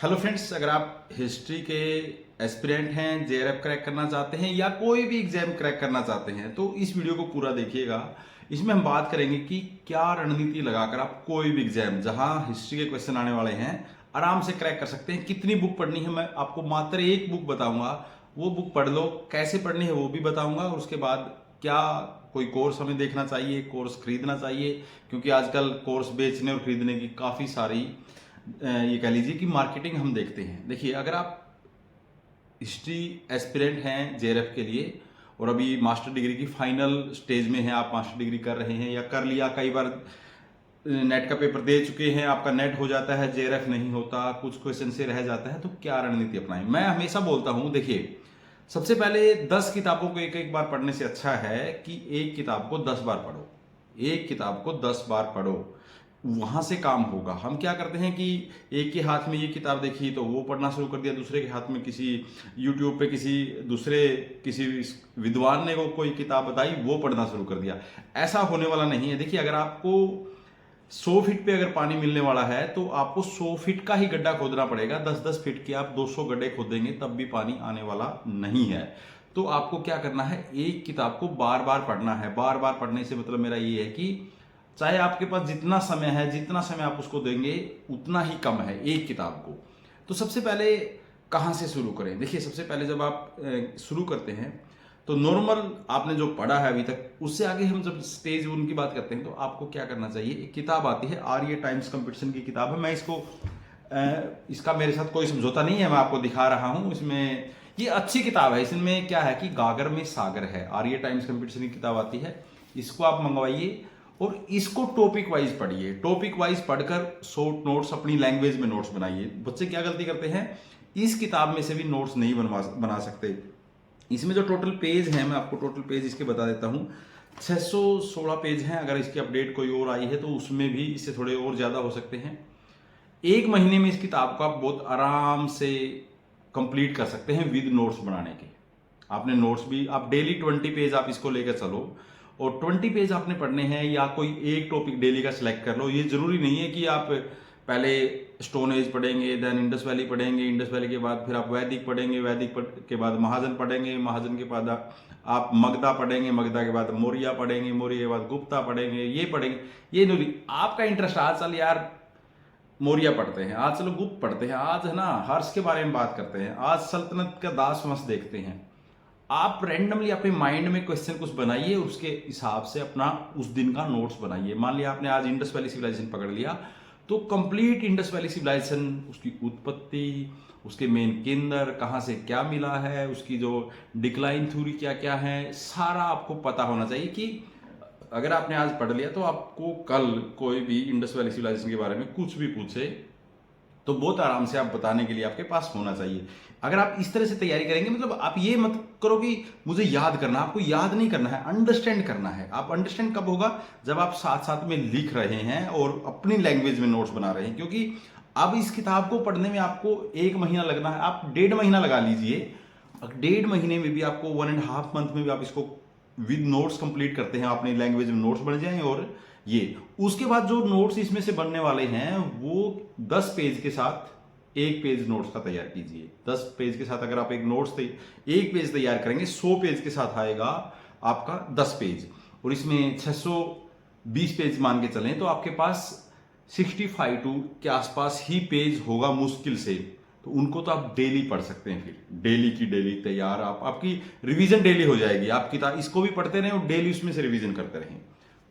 Hello friends, अगर आप history के एस्पिरेंट हैं, जेआरएफ क्रैक करना चाहते हैं या कोई भी एग्जाम क्रैक करना चाहते हैं तो इस वीडियो को पूरा देखिएगा। इसमें हम बात करेंगे कि क्या रणनीति लगाकर आप कोई भी एग्जाम जहां हिस्ट्री के क्वेश्चन आने वाले हैं आराम से क्रैक कर सकते हैं। कितनी बुक पढ़नी है मैं आपको मात्र एक बुक बताऊंगा, वो बुक पढ़ लो। कैसे पढ़नी है वो भी बताऊंगा और उसके बाद क्या कोई कोर्स हमें देखना चाहिए, कोर्स खरीदना चाहिए, क्योंकि आजकल कोर्स बेचने और खरीदने की काफ़ी सारी ये कह लीजिए कि मार्केटिंग हम देखते हैं। देखिए, अगर आप हिस्ट्री एस्पिरेंट हैं जेआरएफ के लिए और अभी मास्टर डिग्री की फाइनल स्टेज में हैं, आप मास्टर डिग्री कर रहे हैं या कर लिया, कई बार नेट का पेपर दे चुके हैं, आपका नेट हो जाता है, जेआरएफ नहीं होता, कुछ क्वेश्चन से रह जाता है, तो क्या रणनीति अपनाएं। मैं हमेशा बोलता हूं, देखिए, सबसे पहले 10 किताबों को एक एक बार पढ़ने से अच्छा है कि एक किताब को 10 बार पढ़ो। एक किताब को 10 बार पढ़ो, वहां से काम होगा। हम क्या करते हैं कि एक के हाथ में ये किताब देखी तो वो पढ़ना शुरू कर दिया, दूसरे के हाथ में किसी यूट्यूब पे किसी विद्वान ने कोई किताब बताई वो पढ़ना शुरू कर दिया। ऐसा होने वाला नहीं है। देखिए, अगर आपको 100 फीट पे अगर पानी मिलने वाला है तो आपको 100 फीट का ही गड्ढा खोदना पड़ेगा। 10-10 फीट के आप 200 गड्ढे खोदेंगे तब भी पानी आने वाला नहीं है। तो आपको क्या करना है, एक किताब को बार बार पढ़ना है। बार बार पढ़ने से मतलब मेरा ये है कि चाहे आपके पास जितना समय है, जितना समय आप उसको देंगे उतना ही कम है एक किताब को। तो सबसे पहले कहाँ से शुरू करें? देखिए, सबसे पहले जब आप शुरू करते हैं तो नॉर्मल आपने जो पढ़ा है अभी तक, उससे आगे हम जब स्टेज 1 की बात करते हैं तो आपको क्या करना चाहिए। एक किताब आती है, आर्य टाइम्स कंपटीशन की किताब है। मैं इसका मेरे साथ कोई समझौता नहीं है, मैं आपको दिखा रहा हूं। इसमें ये अच्छी किताब है। इसमें क्या है कि गागर में सागर है। आर्य टाइम्स कंपटीशन की किताब आती है, इसको आप मंगवाइए और इसको टॉपिक वाइज पढ़िए। टॉपिक वाइज पढ़कर शॉर्ट नोट्स, अपनी लैंग्वेज में नोट्स बनाइए। बच्चे क्या गलती करते हैं, इस किताब में से भी नोट्स नहीं बना सकते। इसमें जो टोटल पेज हैं, मैं आपको टोटल पेज इसके बता देता हूं, 616 पेज हैं। अगर इसकी अपडेट कोई और आई है तो उसमें भी इससे थोड़े और ज़्यादा हो सकते हैं। एक महीने में इस किताब को आप बहुत आराम से कंप्लीट कर सकते हैं विद नोट्स बनाने के। आपने नोट्स भी, आप डेली 20 पेज आप इसको लेकर चलो और 20 पेज आपने पढ़ने हैं, या कोई एक टॉपिक डेली का सिलेक्ट कर लो। ये जरूरी नहीं है कि आप पहले स्टोन एज पढ़ेंगे, देन इंडस वैली पढ़ेंगे, इंडस वैली के बाद फिर आप वैदिक पढ़ेंगे, के बाद महाजन पढ़ेंगे, महाजन के बाद आप मगधा पढ़ेंगे, मगधा के बाद मौर्य पढ़ेंगे, मौर्य के बाद गुप्ता पढ़ेंगे, ये पढ़ेंगे। ये नहीं, आपका इंटरेस्ट आज चल यार मौर्य पढ़ते हैं, आज चलो गुप्त पढ़ते हैं, आज है ना हर्ष के बारे में बात करते हैं, आज सल्तनत का दास वंश देखते हैं। आप रैंडमली अपने माइंड में क्वेश्चन कुछ बनाइए, उसके हिसाब से अपना उस दिन का नोट्स बनाइए। मान लिया आपने आज इंडस वैली सिविलाइजेशन पकड़ लिया, तो कंप्लीट इंडस वैली सिविलाइजेशन, उसकी उत्पत्ति, उसके मेन केंद्र, कहाँ से क्या मिला है, उसकी जो डिक्लाइन थ्योरी क्या क्या है, सारा आपको पता होना चाहिए। कि अगर आपने आज पढ़ लिया तो आपको कल कोई भी इंडस वैली सिविलाइजेशन के बारे में कुछ भी पूछे तो बहुत आराम से आप बताने के लिए आपके पास होना चाहिए। अगर आप इस तरह से तैयारी करेंगे, मतलब आप ये मत करो कि मुझे याद करना, आपको याद नहीं करना है, अंडरस्टैंड करना है। आप अंडरस्टैंड कब होगा, जब आप साथ साथ में लिख रहे हैं और अपनी लैंग्वेज में नोट्स बना रहे हैं। क्योंकि अब इस किताब को पढ़ने में आपको 1 महीना लगना है, आप 1.5 महीना लगा लीजिए। 1.5 महीने में भी आपको 1.5 मंथ में भी आप इसको विद नोट्स कंप्लीट करते हैं, अपनी लैंग्वेज में नोट्स बन जाएं। और ये उसके बाद जो नोट्स इसमें से बनने वाले हैं वो 10 पेज के साथ एक पेज नोट्स का तैयार कीजिए। 10 पेज के साथ अगर आप एक पेज तैयार करेंगे, 100 पेज के साथ आएगा आपका 10 पेज, और इसमें 620 पेज मान के चलें तो आपके पास 65 के आसपास ही पेज होगा मुश्किल से। तो उनको तो आप डेली पढ़ सकते हैं, फिर डेली की डेली तैयार, आपकी रिवीजन डेली हो जाएगी। आप किताब इसको भी पढ़ते रहें और डेली उसमें से रिवीजन करते रहें,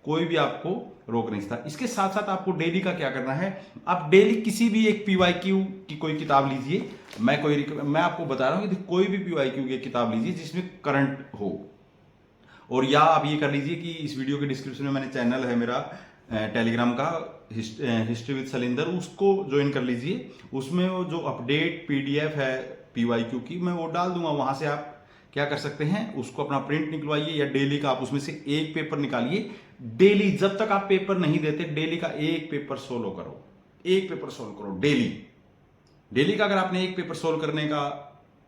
कोई भी आपको रोक नहीं सकता। इसके साथ साथ आपको डेली का क्या करना है, आप डेली किसी भी एक पीवाईक्यू की कोई किताब लीजिए। मैं आपको बता रहा हूं कि कोई भी पीवाईक्यू की किताब लीजिए जिसमें करंट हो। और या आप ये कर लीजिए कि इस वीडियो के डिस्क्रिप्शन में मैंने चैनल है मेरा टेलीग्राम का, हिस्ट्री विद सलिंदर, उसको ज्वाइन कर लीजिए। उसमें वो जो अपडेट पीडीएफ है पीवाईक्यू की, मैं वो डाल दूंगा। वहां से आप क्या कर सकते हैं, उसको अपना प्रिंट निकलवाइए या डेली का आप उसमें से एक पेपर निकालिए। डेली जब तक आप पेपर नहीं देते, डेली का एक पेपर सोल्व करो, एक पेपर सोल्व करो डेली। डेली का अगर आपने एक पेपर सोल्व करने का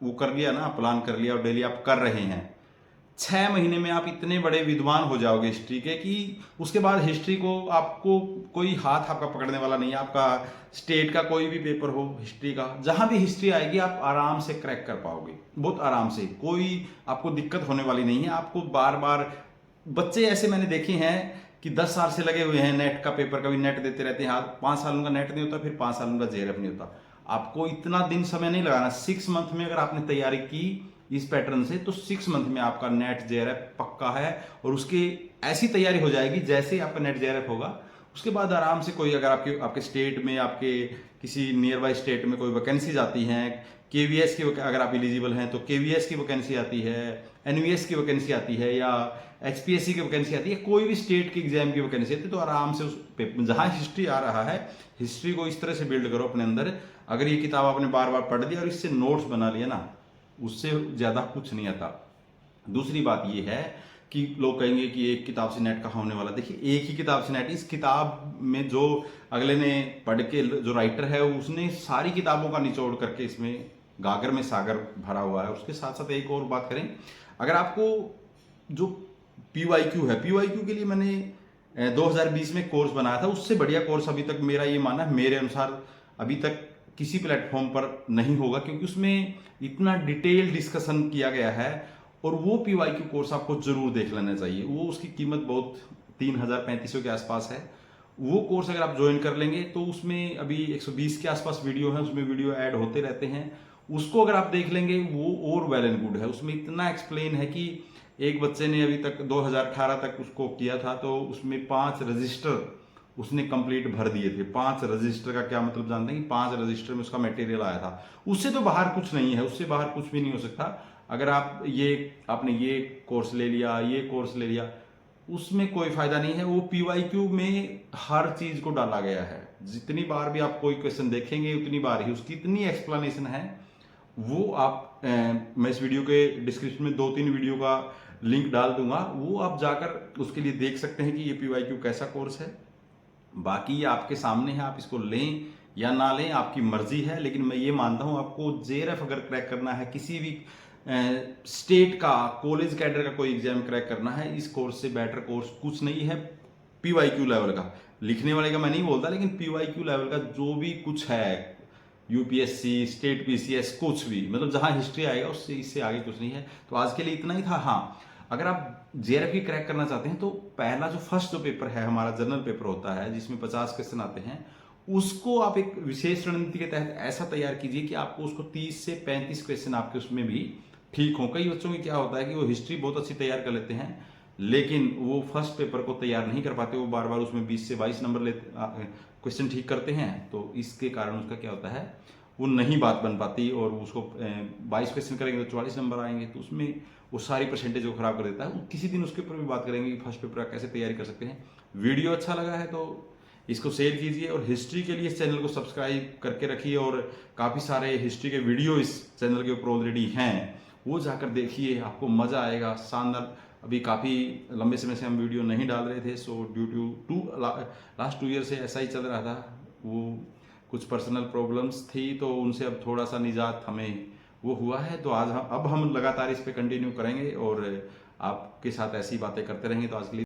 वो कर लिया ना, प्लान कर लिया और डेली आप कर रहे हैं, 6 महीने में आप इतने बड़े विद्वान हो जाओगे हिस्ट्री के कि उसके बाद हिस्ट्री को आपको कोई हाथ आपका पकड़ने वाला नहीं है। आपका स्टेट का कोई भी पेपर हो हिस्ट्री का, जहां भी हिस्ट्री आएगी आप आराम से क्रैक कर पाओगे, बहुत आराम से, कोई आपको दिक्कत होने वाली नहीं है। आपको बार बार बच्चे ऐसे मैंने देखे हैं कि 10 साल से लगे हुए हैं नेट का पेपर, कभी नेट देते रहते हैं, 5 साल उनका नेट नहीं होता, फिर 5 साल उनका जेआरएफ नहीं होता। आपको इतना दिन समय नहीं लगाना। 6 मंथ में अगर आपने तैयारी की इस पैटर्न से तो 6 मंथ में आपका नेट जेआरएफ पक्का है, और उसकी ऐसी तैयारी हो जाएगी जैसे आपका नेट जेआरएफ होगा उसके बाद आराम से कोई, अगर आपके स्टेट में, आपके किसी नियर बाई स्टेट में कोई वैकेंसीज आती हैं, केवीएस की, अगर आप एलिजिबल हैं तो केवीएस की वैकेंसी आती है, एनवीएस की वैकेंसी आती है, या एचपीएससी की वैकेंसी आती है, कोई भी स्टेट की एग्जाम की वैकेंसी आती है, तो आराम से उस पेपर, जहां हिस्ट्री आ रहा है, हिस्ट्री को इस तरह से बिल्ड करो अपने अंदर। अगर ये किताब आपने बार बार पढ़ ली और इससे नोट्स बना लिया ना, उससे ज्यादा कुछ नहीं आता। दूसरी बात ये है कि लोग कहेंगे कि एक किताब से नेट कहाँ होने वाला। देखिए, एक ही किताब से नेट, इस किताब में जो अगले ने पढ़ के, जो राइटर है उसने सारी किताबों का निचोड़ करके इसमें गागर में सागर भरा हुआ है। उसके साथ साथ एक और बात करें, अगर आपको जो पीवाईक्यू है, पीवाईक्यू के लिए मैंने 2020 में कोर्स बनाया था, उससे बढ़िया कोर्स अभी तक मेरा ये मानना है, मेरे अनुसार अभी तक किसी प्लेटफॉर्म पर नहीं होगा, क्योंकि उसमें इतना डिटेल डिस्कशन किया गया है। और वो पीवाईक्यू कोर्स आपको जरूर देख लेना चाहिए। वो उसकी कीमत बहुत 3,000-3,500 के आसपास है। वो कोर्स अगर आप ज्वाइन कर लेंगे तो उसमें अभी 120 के आसपास वीडियो है, उसमें वीडियो ऐड होते रहते हैं। उसको अगर आप देख लेंगे वो और वेल एंड गुड है। उसमें इतना एक्सप्लेन है कि एक बच्चे ने अभी तक 2018 तक उसको किया था, तो उसमें 5 रजिस्टर उसने कंप्लीट भर दिए थे। 5 रजिस्टर का क्या मतलब जानते हैं कि 5 रजिस्टर में उसका मटेरियल आया था। उससे तो बाहर कुछ नहीं है, उससे बाहर कुछ भी नहीं हो सकता। अगर आपने ये कोर्स ले लिया, ये कोर्स ले लिया, उसमें कोई फायदा नहीं है। वो पीवाईक्यू में हर चीज को डाला गया है। जितनी बार भी आप कोई क्वेश्चन देखेंगे उतनी बार ही उसकी इतनी एक्सप्लेनेशन है। वो आप मैं इस वीडियो के डिस्क्रिप्शन में 2-3 वीडियो का लिंक डाल दूंगा, वो आप जाकर उसके लिए देख सकते हैं कि ये पीवाईक्यू कैसा कोर्स है। बाकी ये आपके सामने है, आप इसको लें या ना लें आपकी मर्जी है। लेकिन मैं ये मानता हूं, आपको जेआरएफ अगर क्रैक करना है, किसी भी स्टेट का, कॉलेज कैडर का कोई एग्जाम क्रैक करना है, इस कोर्स से बेटर कोर्स कुछ नहीं है। पीवाईक्यू लेवल का, लिखने वाले का मैं नहीं बोलता, लेकिन पीवाईक्यू लेवल का जो भी कुछ है, यूपीएससी, स्टेट पीसीएस, कुछ भी, मतलब जहां हिस्ट्री आएगा उससे, इससे आगे कुछ नहीं है। तो आज के लिए इतना ही था। हाँ, अगर आप जेआरएफ की क्रैक करना चाहते हैं तो पहला जो फर्स्ट जो पेपर है हमारा, जनरल पेपर होता है जिसमें 50 क्वेश्चन आते हैं, उसको आप एक विशेष रणनीति के तहत ऐसा तैयार कीजिए कि आपको उसको 30 से 35 क्वेश्चन आपके उसमें भी ठीक हो। कई बच्चों की क्या होता है कि वो हिस्ट्री बहुत अच्छी तैयार कर लेते हैं, लेकिन वो फर्स्ट पेपर को तैयार नहीं कर पाते, वो बार बार उसमें 20 से 22 नंबर लेते, क्वेश्चन ठीक करते हैं। तो इसके कारण उसका क्या होता है, वो नहीं बात बन पाती, और उसको 22 क्वेश्चन करेंगे तो 44 नंबर आएंगे, तो उसमें वो सारी परसेंटेज को खराब कर देता है। किसी दिन उसके ऊपर भी बात करेंगे कि फर्स्ट पेपर कैसे तैयारी कर सकते हैं। वीडियो अच्छा लगा है तो इसको शेयर कीजिए, और हिस्ट्री के लिए इस चैनल को सब्सक्राइब करके रखिए। और काफ़ी सारे हिस्ट्री के वीडियो इस चैनल के ऊपर ऑलरेडी हैं, वो जाकर देखिए, आपको मज़ा आएगा, शानदार। अभी काफ़ी लंबे समय से हम वीडियो नहीं डाल रहे थे, so due to last 2 year से ऐसा ही चल रहा था। वो कुछ पर्सनल प्रॉब्लम्स थी, तो उनसे अब थोड़ा सा निजात हमें वो हुआ है। तो अब हम लगातार इस पे कंटिन्यू करेंगे और आपके साथ ऐसी बातें करते रहेंगे। तो आज के लिए